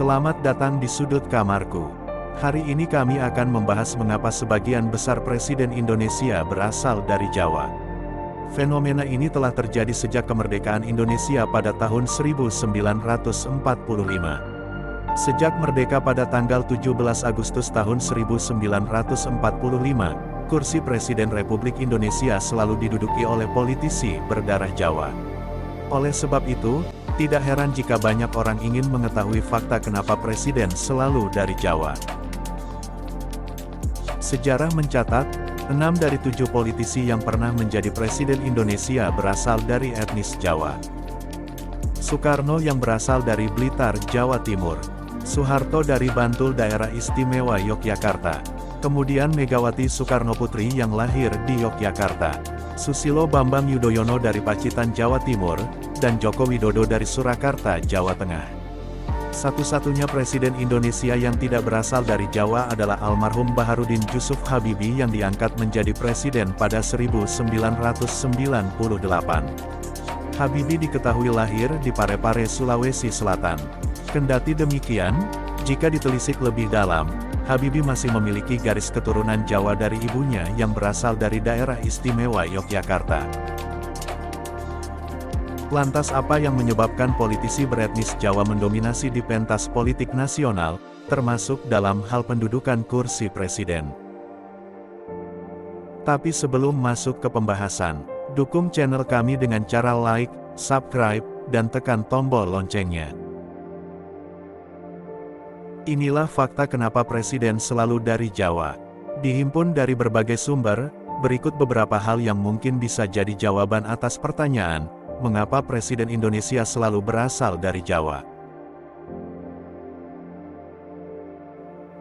Selamat datang di sudut kamarku. Hari ini kami akan membahas mengapa sebagian besar presiden Indonesia berasal dari Jawa. Fenomena ini telah terjadi sejak kemerdekaan Indonesia pada tahun 1945. Sejak merdeka pada tanggal 17 Agustus tahun 1945, kursi Presiden Republik Indonesia selalu diduduki oleh politisi berdarah Jawa. Oleh sebab itu, tidak heran jika banyak orang ingin mengetahui fakta kenapa presiden selalu dari Jawa. Sejarah mencatat, 6 dari 7 politisi yang pernah menjadi presiden Indonesia berasal dari etnis Jawa. Soekarno yang berasal dari Blitar, Jawa Timur. Soeharto dari Bantul, Daerah Istimewa Yogyakarta. Kemudian Megawati Soekarnoputri yang lahir di Yogyakarta. Susilo Bambang Yudhoyono dari Pacitan, Jawa Timur, dan Joko Widodo dari Surakarta, Jawa Tengah. Satu-satunya presiden Indonesia yang tidak berasal dari Jawa adalah almarhum Baharudin Jusuf Habibie yang diangkat menjadi presiden pada 1998. Habibie diketahui lahir di Parepare, Sulawesi Selatan. Kendati demikian, jika ditelisik lebih dalam, Habibie masih memiliki garis keturunan Jawa dari ibunya yang berasal dari daerah istimewa Yogyakarta. Lantas apa yang menyebabkan politisi beretnis Jawa mendominasi di pentas politik nasional, termasuk dalam hal pendudukan kursi presiden? Tapi sebelum masuk ke pembahasan, dukung channel kami dengan cara like, subscribe, dan tekan tombol loncengnya. Inilah fakta kenapa presiden selalu dari Jawa. Dihimpun dari berbagai sumber, berikut beberapa hal yang mungkin bisa jadi jawaban atas pertanyaan, mengapa presiden Indonesia selalu berasal dari Jawa.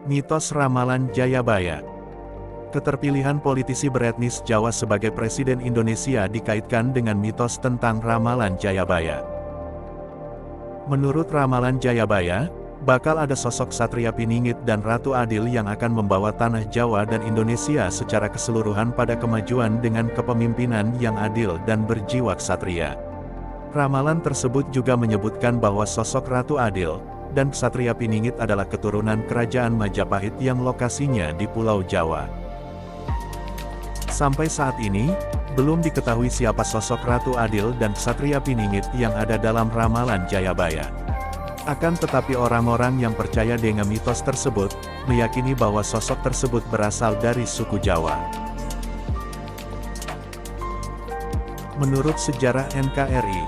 Mitos Ramalan Jayabaya. Keterpilihan politisi beretnis Jawa sebagai presiden Indonesia dikaitkan dengan mitos tentang Ramalan Jayabaya. Menurut Ramalan Jayabaya, bakal ada sosok Satria Piningit dan Ratu Adil yang akan membawa tanah Jawa dan Indonesia secara keseluruhan pada kemajuan dengan kepemimpinan yang adil dan berjiwa ksatria. Ramalan tersebut juga menyebutkan bahwa sosok Ratu Adil dan Ksatria Piningit adalah keturunan Kerajaan Majapahit yang lokasinya di Pulau Jawa. Sampai saat ini, belum diketahui siapa sosok Ratu Adil dan Ksatria Piningit yang ada dalam Ramalan Jayabaya. Akan tetapi orang-orang yang percaya dengan mitos tersebut, meyakini bahwa sosok tersebut berasal dari suku Jawa. Menurut sejarah NKRI,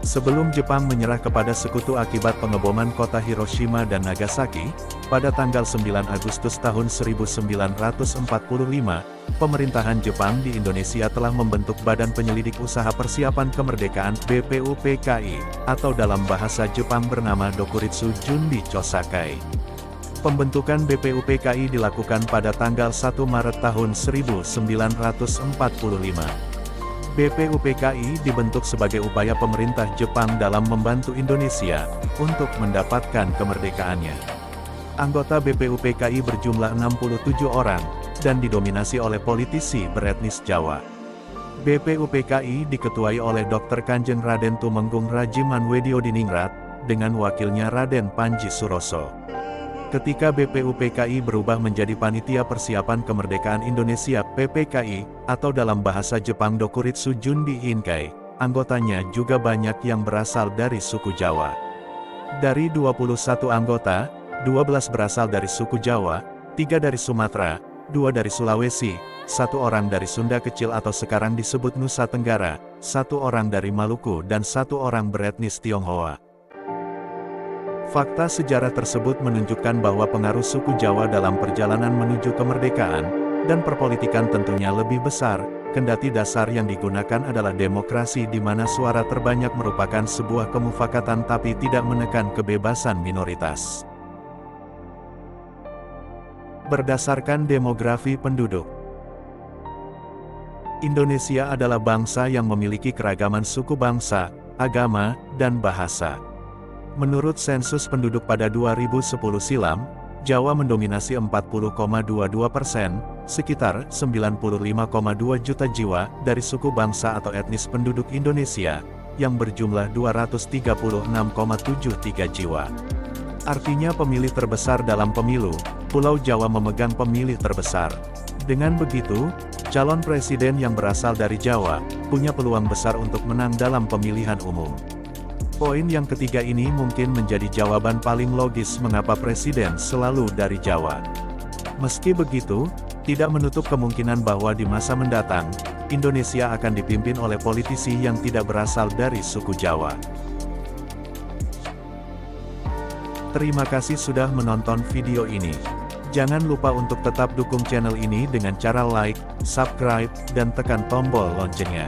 sebelum Jepang menyerah kepada sekutu akibat pengeboman kota Hiroshima dan Nagasaki, pada tanggal 9 Agustus tahun 1945, pemerintahan Jepang di Indonesia telah membentuk Badan Penyelidik Usaha Persiapan Kemerdekaan (BPUPKI), atau dalam bahasa Jepang bernama Dokuritsu Junbi Chosakai. Pembentukan BPUPKI dilakukan pada tanggal 1 Maret tahun 1945. BPUPKI dibentuk sebagai upaya pemerintah Jepang dalam membantu Indonesia untuk mendapatkan kemerdekaannya. Anggota BPUPKI berjumlah 67 orang, dan didominasi oleh politisi beretnis Jawa. BPUPKI diketuai oleh Dr. Kanjeng Raden Tumenggung Raji Manwediodiningrat, dengan wakilnya Raden Panji Suroso. Ketika BPUPKI berubah menjadi Panitia Persiapan Kemerdekaan Indonesia (PPKI), atau dalam bahasa Jepang Dokuritsu Junbi Inkai, anggotanya juga banyak yang berasal dari suku Jawa. Dari 21 anggota, 12 berasal dari suku Jawa, 3 dari Sumatera, 2 dari Sulawesi, 1 orang dari Sunda Kecil atau sekarang disebut Nusa Tenggara, 1 orang dari Maluku dan 1 orang beretnis Tionghoa. Fakta sejarah tersebut menunjukkan bahwa pengaruh suku Jawa dalam perjalanan menuju kemerdekaan, dan perpolitikan tentunya lebih besar, kendati dasar yang digunakan adalah demokrasi di mana suara terbanyak merupakan sebuah kemufakatan tapi tidak menekan kebebasan minoritas. Berdasarkan demografi penduduk, Indonesia adalah bangsa yang memiliki keragaman suku bangsa, agama, dan bahasa. Menurut sensus penduduk pada 2010 silam, Jawa mendominasi 40,22%, sekitar 95,2 juta jiwa dari suku bangsa atau etnis penduduk Indonesia, yang berjumlah 236,73 jiwa. Artinya pemilih terbesar dalam pemilu, Pulau Jawa memegang pemilih terbesar. Dengan begitu, calon presiden yang berasal dari Jawa, punya peluang besar untuk menang dalam pemilihan umum. Poin yang ketiga ini mungkin menjadi jawaban paling logis mengapa presiden selalu dari Jawa. Meski begitu, tidak menutup kemungkinan bahwa di masa mendatang, Indonesia akan dipimpin oleh politisi yang tidak berasal dari suku Jawa. Terima kasih sudah menonton video ini. Jangan lupa untuk tetap dukung channel ini dengan cara like, subscribe, dan tekan tombol loncengnya.